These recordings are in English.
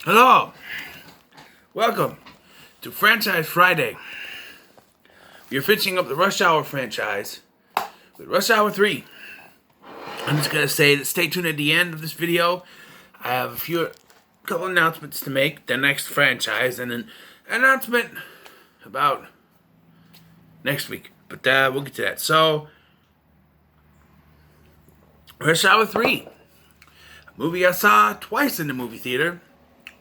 Hello, welcome to Franchise Friday. We are finishing up the Rush Hour franchise with Rush Hour 3. I'm just going to say that stay tuned at the end of this video. I have a couple announcements to make, the next franchise, and an announcement about next week. But we'll get to that. So, Rush Hour 3. A movie I saw twice in the movie theater.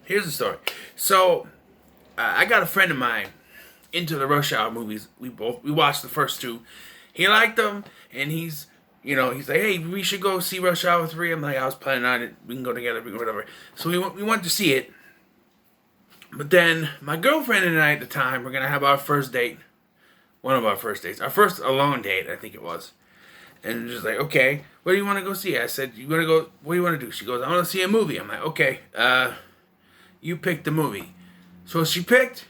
Here's the story. So, I got a friend of mine into the Rush Hour movies. We watched the first two. He liked them, and he's like, hey, we should go see Rush Hour 3. I'm like, I was planning on it. We can go together, whatever. So we went to see it. But then my girlfriend and I at the time were going to have our first date. One of our first dates. Our first alone date, I think it was. And just like, okay, what do you want to go see? I said, what do you want to do? She goes, I want to see a movie. I'm like, okay, you picked the movie. So she picked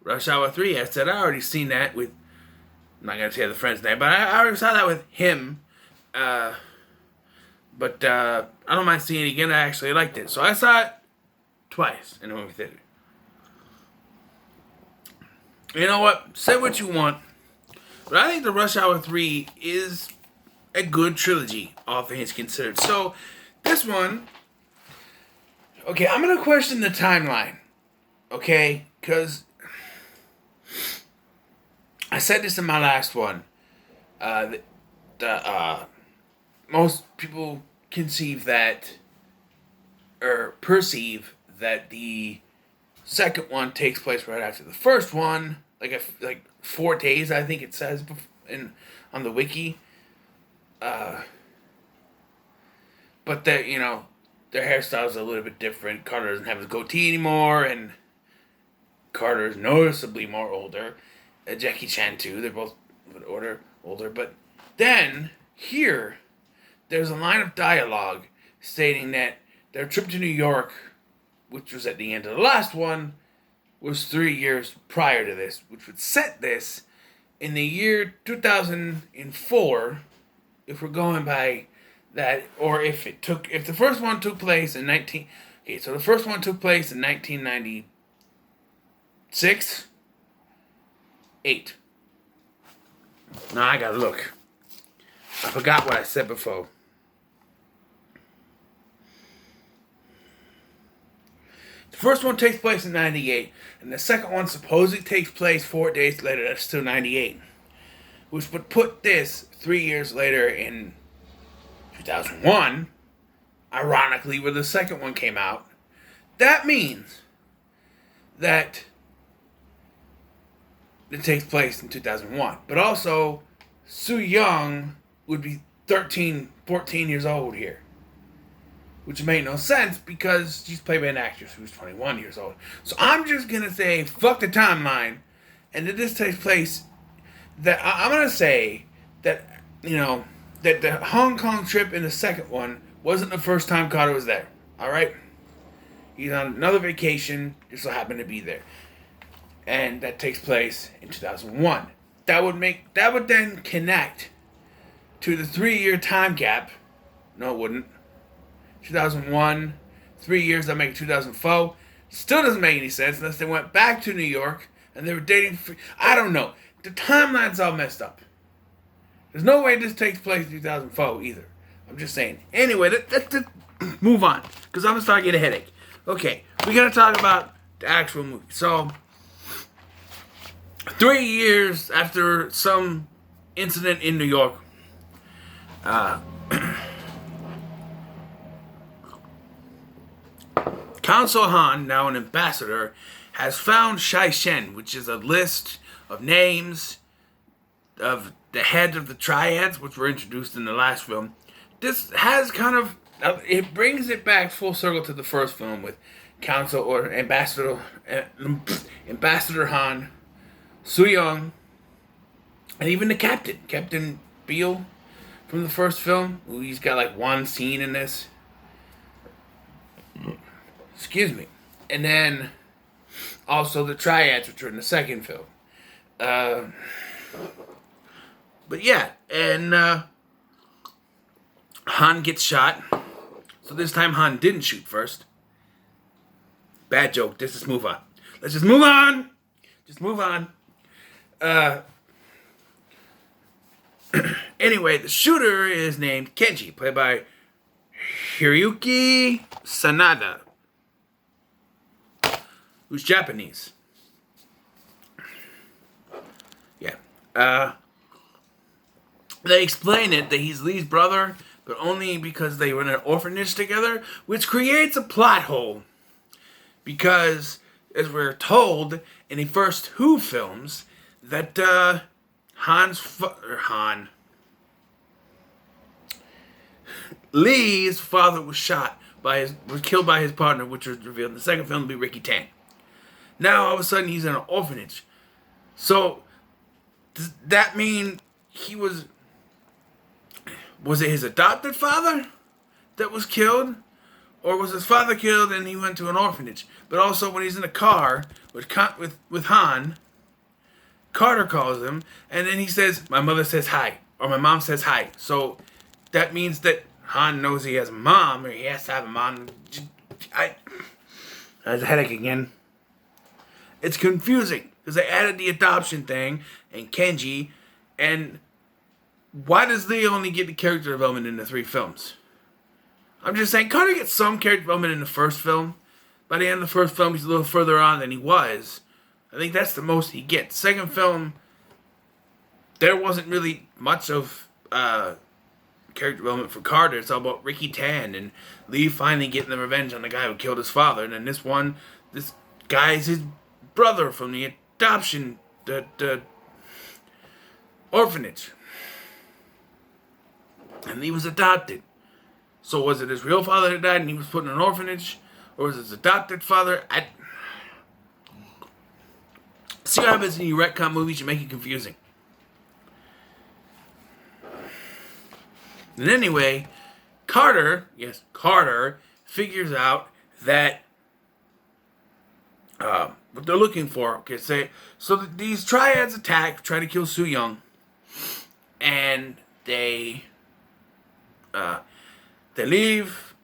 Rush Hour 3. I said, I already seen that with, I'm not going to say the friend's name, but I already saw that with him. But I don't mind seeing it again. I actually liked it. So I saw it twice in the movie theater. You know what? Say what you want. But I think the Rush Hour 3 is a good trilogy, all things considered. So, this one, okay, I'm going to question the timeline, okay? Because I said this in my last one. Most people perceive that the second one takes place right after the first one, like 4 days, I think it says on the wiki. But that, their hairstyles are a little bit different. Carter doesn't have his goatee anymore, and Carter is noticeably more older. Jackie Chan too. They're both a bit older. But then here, there's a line of dialogue stating that their trip to New York, which was at the end of the last one, was 3 years prior to this, which would set this in the year 2004. If we're going by that, or if the first one took place in so the first one took place in 1996, 8. Now I gotta look. I forgot what I said before. The first one takes place in 98, and the second one supposedly takes place 4 days later. That's still 98. Which would put this 3 years later in 2001, ironically, where the second one came out. That means that it takes place in 2001. But also, Soo Young would be 13, 14 years old here. Which made no sense because she's played by an actress who's 21 years old. So I'm just going to say, fuck the timeline, and that this takes place. That I'm going to say that, that the Hong Kong trip in the second one wasn't the first time Carter was there. Alright? He's on another vacation, just so happened to be there. And that takes place in 2001. That would then connect to the 3-year time gap. No, it wouldn't. 2001, 3 years, that make it 2004. Still doesn't make any sense unless they went back to New York and they were dating. I don't know. The timeline's all messed up. There's no way this takes place in 2004 either. I'm just saying. Anyway, let's move on, because I'm going to start getting a headache. Okay, we're going to talk about the actual movie. So, 3 years after some incident in New York, Council Han, now an ambassador, has found Shai Shen, which is a list of names of the head of the triads, which were introduced in the last film. This has it brings it back full circle to the first film with Council or Ambassador Han, Soo Young, and even the Captain Beale from the first film. He's got like one scene in this. Excuse me. And then also the triads, which are in the second film. But yeah, and Han gets shot. So this time Han didn't shoot first. bad joke. Let's just move on. Let's just move on. Just move on. Anyway, the shooter is named Kenji, played by Hiroyuki Sanada, who's Japanese. Yeah. They explain it that he's Lee's brother, but only because they were in an orphanage together, which creates a plot hole. Because, as we're told in the first Who films, that Lee's father was killed by his partner, which was revealed in the second film to be Ricky Tan. Now all of a sudden he's in an orphanage. So does that mean he was it his adopted father that was killed? Or was his father killed and he went to an orphanage? But also when he's in a car with Han, Carter calls him, and then he says, my mother says hi, or my mom says hi. So that means that Han knows he has a mom, or he has to have a mom. I have a headache again. It's confusing, because they added the adoption thing, and Kenji, and why does Lee only get the character development in the 3 films? I'm just saying, Carter gets some character development in the first film. By the end of the first film, he's a little further on than he was. I think that's the most he gets. Second film, there wasn't really much of character development for Carter. It's all about Ricky Tan and Lee finally getting the revenge on the guy who killed his father. And then this guy's his brother from the adoption, the orphanage. And Lee was adopted. So was it his real father that died and he was put in an orphanage? Or was it his adopted father? See what happens when you retcon movies, you make it confusing. And anyway, Carter figures out that what they're looking for. Okay, so these triads try to kill Soo Young, and they leave,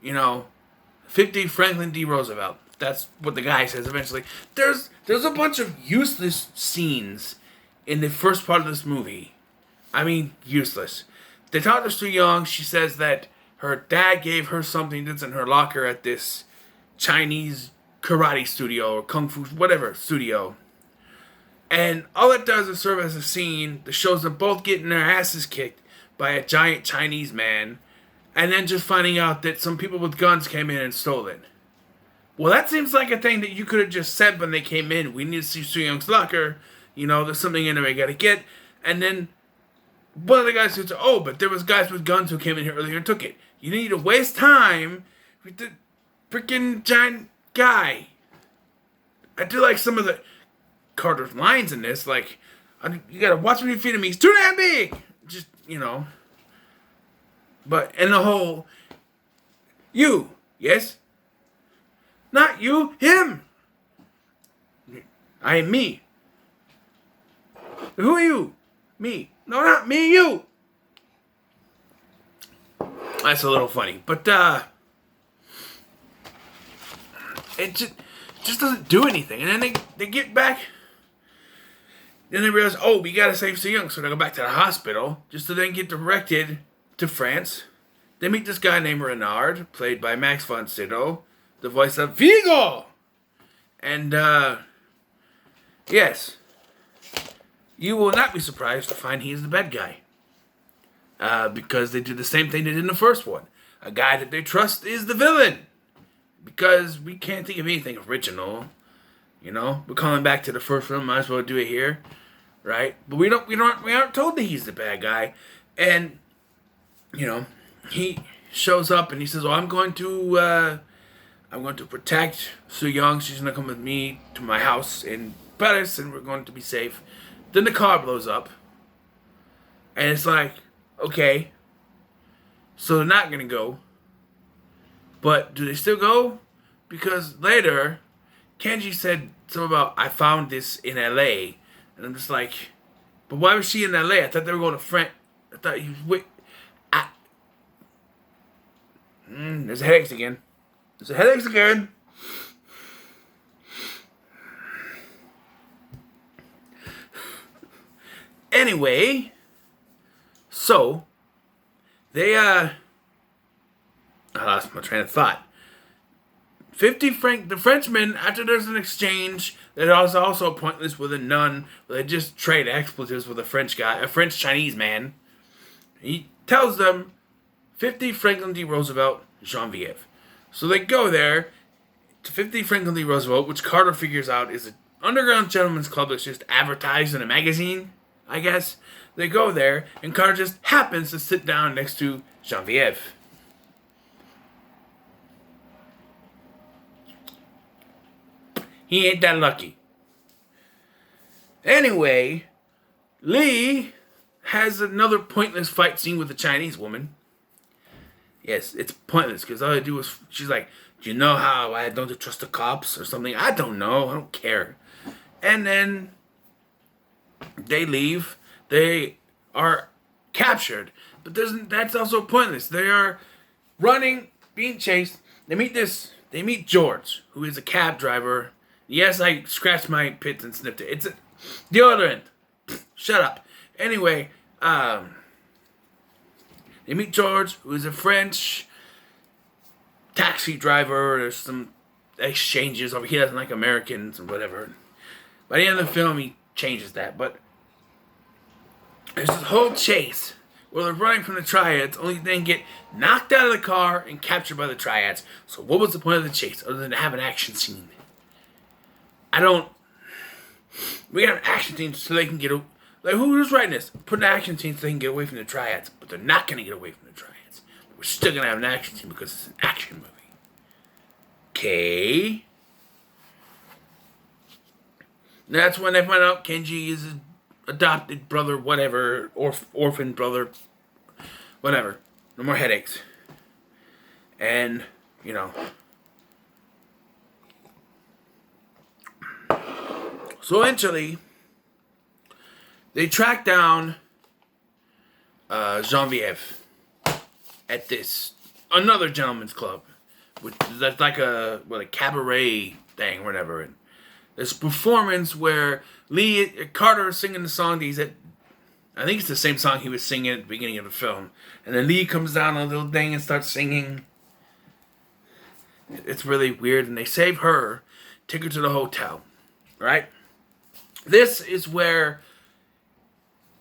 50 Franklin D. Roosevelt. That's what the guy says eventually. There's a bunch of useless scenes in the first part of this movie. I mean, useless. They talk to Soo Young. She says that her dad gave her something that's in her locker at this Chinese karate studio or kung fu, whatever, studio. And all it does is serve as a scene that shows them both getting their asses kicked by a giant Chinese man, and then just finding out that some people with guns came in and stole it. Well, that seems like a thing that you could have just said when they came in. We need to see Soo Young's locker. There's something in there we gotta get. And then one of the guys says, oh, but there was guys with guns who came in here earlier and took it. You need to waste time with the freaking giant guy. I do like some of the Carter's lines in this. Like, you gotta watch what you're feeding me. He's too damn big. Just, But in the whole, you, yes? Not you, him. I am me. Who are you? Me. No, not me, you. That's a little funny. But, it just doesn't do anything. And then they get back. Then they realize, oh, we gotta save Soo Young. So they go back to the hospital just to then get directed to France. They meet this guy named Renard, played by Max von Sydow, the voice of Vigo. And, yes, you will not be surprised to find he's the bad guy. Because they do the same thing they did in the first one. A guy that they trust is the villain. Because we can't think of anything original. We're calling back to the first film, might as well do it here. Right? But we aren't told that he's the bad guy. And, he shows up and he says, "Oh, I'm going to protect Soo Young. She's gonna come with me to my house in Paris, and we're going to be safe." Then the car blows up, and it's like, okay, so they're not gonna go. But do they still go? Because later, Kenji said something about, "I found this in L.A." And I'm just like, but why was she in L.A.? I thought they were going to France. I thought he was with. There's headaches again. Anyway, so they I lost my train of thought. 50 franc, the Frenchman, after there's an exchange that is also pointless with a nun, where they just trade expletives with a French guy, a French-Chinese man. He tells them 50 Franklin D. Roosevelt, Genevieve. So they go there to 50 Franklin D. Roosevelt, which Carter figures out is an underground gentleman's club that's just advertised in a magazine, I guess. They go there, and Carter just happens to sit down next to Genevieve. He ain't that lucky. Anyway, Lee has another pointless fight scene with a Chinese woman. Yes, it's pointless because all I do is, she's like, do you know how I don't trust the cops or something? I don't know. I don't care. And then they leave. They are captured. But that's also pointless. They are running, being chased. They meet George, who is a cab driver. Yes, I scratched my pits and sniffed it. It's a deodorant. Shut up. Anyway, they meet George, who is a French taxi driver. There's some exchanges over. He doesn't like Americans or whatever. By the end of the film, he changes that. But there's this whole chase where they're running from the triads, only to then get knocked out of the car and captured by the triads. So what was the point of the chase other than to have an action scene? We got an action scene so they can get away. Like, who's writing this? Put an action scene so they can get away from the triads. But they're not going to get away from the triads. We're still going to have an action scene because it's an action movie. Okay. That's when they find out Kenji is an adopted brother, whatever. Orphan brother. Whatever. No more headaches. And, you know. So eventually, they track down Genevieve at another gentleman's club, that's like a cabaret thing or whatever. And there's a performance where Carter is singing the song that he's at. I think it's the same song he was singing at the beginning of the film. And then Lee comes down on a little thing and starts singing. It's really weird. And they save her, take her to the hotel, right? This is where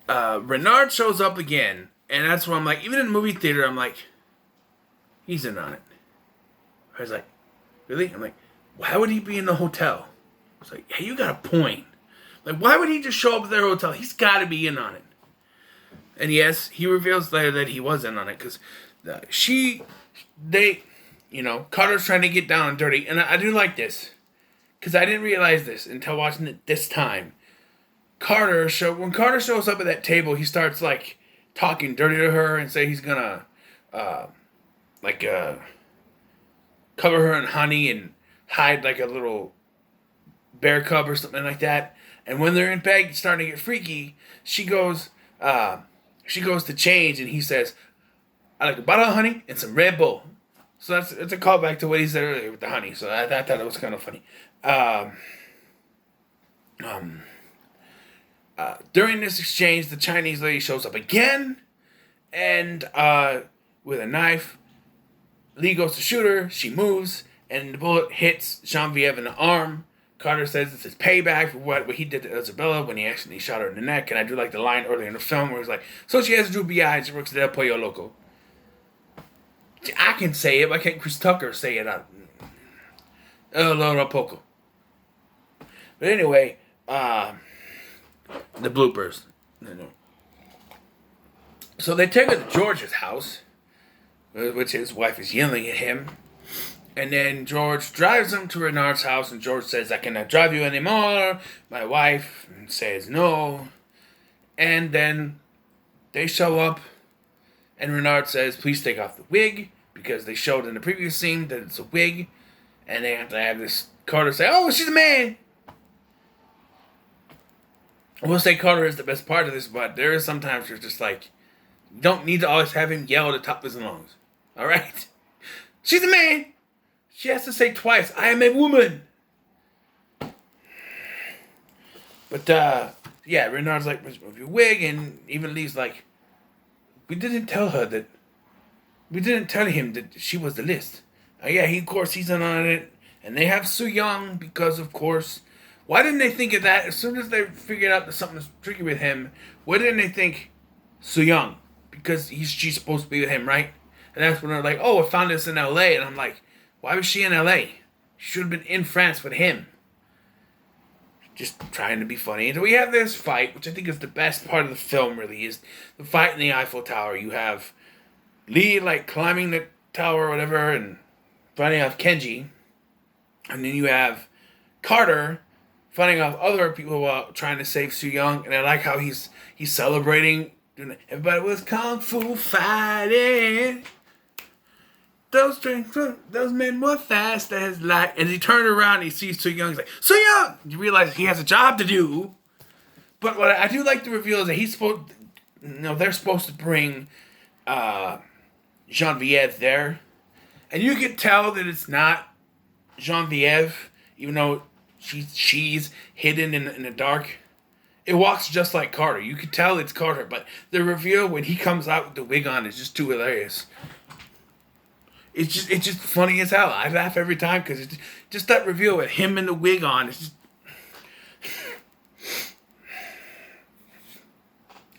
Renard shows up again, and that's where I'm like, even in the movie theater, I'm like, he's in on it. I was like, really? I'm like, why would he be in the hotel? It's like, hey, you got a point. Like, why would he just show up at their hotel? He's got to be in on it. And yes, he reveals later that he was in on it, because Carter's trying to get down and dirty, and I do like this. Because I didn't realize this until watching it this time. When Carter shows up at that table, he starts, like, talking dirty to her and say he's gonna, cover her in honey and hide, like, a little bear cub or something like that. And when they're in bed, starting to get freaky, she goes to change, and he says, I like a bottle of honey and some Red Bull. So it's a callback to what he said earlier with the honey. So I thought it was kind of funny. During this exchange, the Chinese lady shows up again, and with a knife. Lee goes to shoot her. She moves, and the bullet hits Genevieve in the arm. Carter says it's his payback for what he did to Isabella when he actually shot her in the neck. And I do like the line earlier in the film where he's like, so she has droopy eyes, she works at El Pollo Loco. I can say it, but I can't Chris Tucker say it out. El Loro Poco. But anyway, the bloopers. So they take her to George's house, which his wife is yelling at him. And then George drives him to Renard's house, and George says, I cannot drive you anymore. My wife says no. And then they show up, and Renard says, please take off the wig, because they showed in the previous scene that it's a wig. And they have to have this Carter say, oh, she's a man. I will say Carter is the best part of this, but there is sometimes you're just like, you don't need to always have him yell at the top of his lungs. Alright? She's a man. She has to say twice, I am a woman. But yeah, Renard's like, remove your wig, and even Lee's like, we didn't tell him that she was the list. Yeah, of course, he's in on it. And they have Soo Young because, of course, why didn't they think of that? As soon as they figured out that something was tricky with him, why didn't they think Soo Young? Because she's supposed to be with him, right? And that's when they're like, oh, I found this in L.A. And I'm like, why was she in L.A.? She should have been in France with him. Just trying to be funny. And we have this fight, which I think is the best part of the film, really, is the fight in the Eiffel Tower. You have Lee, like, climbing the tower or whatever and fighting off Kenji. And then you have Carter fighting off other people while trying to save Soo Young. And I like how he's celebrating. Everybody was kung fu fighting. Those men were fast as light. And he turned around and he sees Soo Young. He's like, Soo Young! You realize he has a job to do. But what I do like to reveal is that they're supposed to bring Genevieve there. And you can tell that it's not Genevieve, even though she's hidden in the dark. It walks just like Carter. You can tell it's Carter, but the reveal when he comes out with the wig on is just too hilarious. It's just funny as hell. I laugh every time because it's just that reveal with him and the wig on. It's just...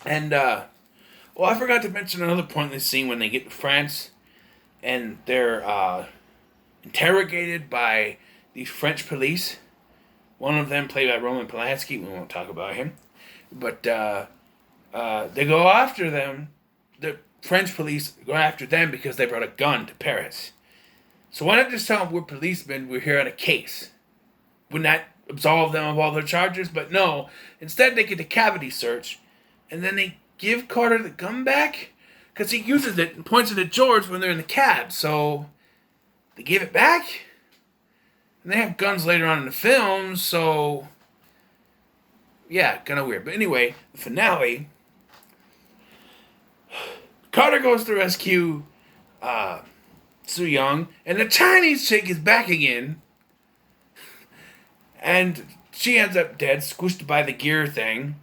And, I forgot to mention another point in this scene when they get to France and they're interrogated by these French police. One of them played by Roman Polanski. We won't talk about him. But they go after them. The French police go after them because they brought a gun to Paris. So why not just tell them we're policemen, we're here on a case? Wouldn't that absolve them of all their charges? But no. Instead, they get a cavity search. And then they give Carter the gun back. Because he uses it and points it at George when they're in the cab. So they give it back. And they have guns later on in the film. So yeah, kind of weird. But anyway, the finale... Carter goes to rescue Soo Young, and the Chinese chick is back again. And she ends up dead, squished by the gear thing.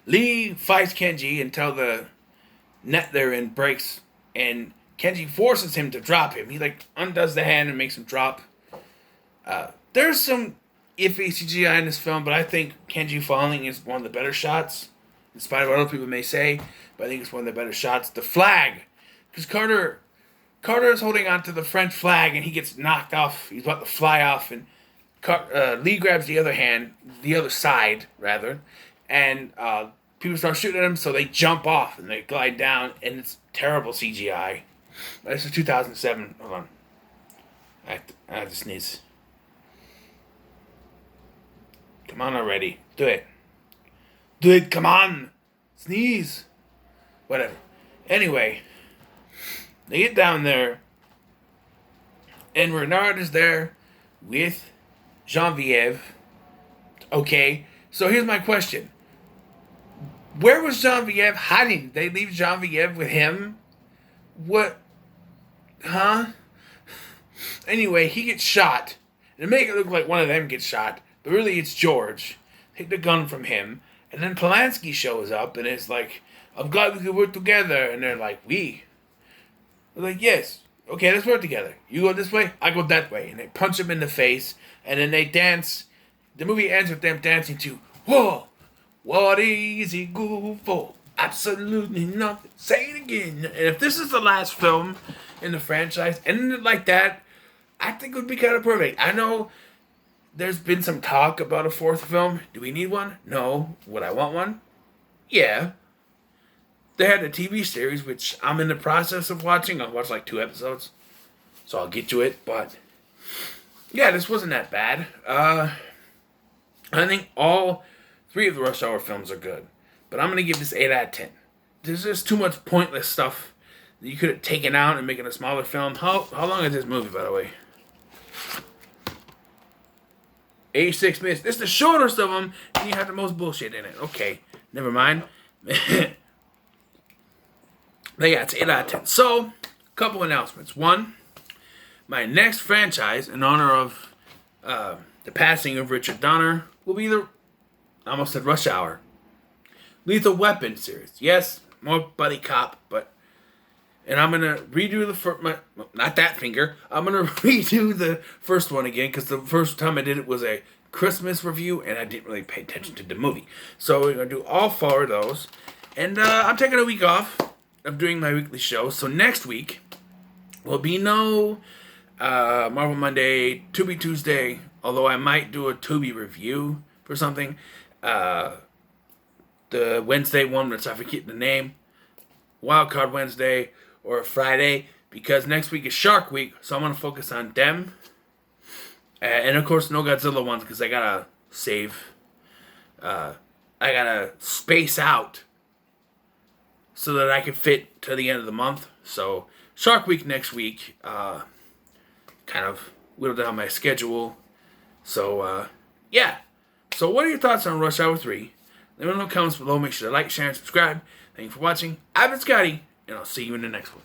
Lee fights Kenji until the net they're in breaks, and Kenji forces him to drop him. He undoes the hand and makes him drop. There's some iffy CGI in this film, but I think Kenji falling is one of the better shots. In spite of what other people may say, but I think it's one of the better shots. The flag. Because Carter is holding on to the French flag and he gets knocked off. He's about to fly off and Lee grabs the other side, rather. And people start shooting at him, so they jump off and they glide down. And it's terrible CGI. This is 2007. Hold on. I have to sneeze. Come on already. Do it. Do it, come on! Sneeze! Whatever. Anyway, they get down there, and Renard is there with Genevieve. Okay, so here's my question. Where was Genevieve hiding? Did they leave Genevieve with him? What? Huh? Anyway, he gets shot. They make it look like one of them gets shot, but really it's George. Take the gun from him. And then Polanski shows up, and it's like, I'm glad we could work together. And they're like, we? They're like, yes. Okay, let's work together. You go this way, I go that way. And they punch him in the face, and then they dance. The movie ends with them dancing to, whoa, what is he good for? Absolutely nothing. Say it again. And if this is the last film in the franchise, ending it like that, I think it would be kind of perfect. I know... There's been some talk about a fourth film. Do we need one? No. Would I want one? Yeah. They had a TV series, which I'm in the process of watching. I'll watch 2 episodes. So I'll get to it. But, yeah, this wasn't that bad. I think all 3 of the Rush Hour films are good. But I'm going to give this 8 out of 10. There's just too much pointless stuff that you could have taken out and making a smaller film. How long is this movie, by the way? 86 minutes. This is the shortest of them, and you have the most bullshit in it. Okay, never mind. But yeah, it's 8 out of 10. So, a couple announcements. One, my next franchise, in honor of the passing of Richard Donner, will be the I almost said Rush Hour. Lethal Weapon series. Yes, more buddy cop, but... And I'm going to redo the first... Not that finger. I'm going to redo the first one again, because the first time I did it was a Christmas review, and I didn't really pay attention to the movie. So we're going to do all 4 of those. And I'm taking a week off of doing my weekly show. So next week will be no Marvel Monday, Tubi Tuesday, although I might do a Tubi review for something. The Wednesday one, which I forget the name, Wildcard Wednesday or Friday, because next week is Shark Week, so I'm going to focus on them. And of course, no Godzilla ones, because I got to save. I got to space out so that I can fit to the end of the month. So, Shark Week next week, kind of whittled down my schedule. So, yeah. So, what are your thoughts on Rush Hour 3? Let me know in the comments below. Make sure to like, share, and subscribe. Thank you for watching. I've been Scotty, and I'll see you in the next one.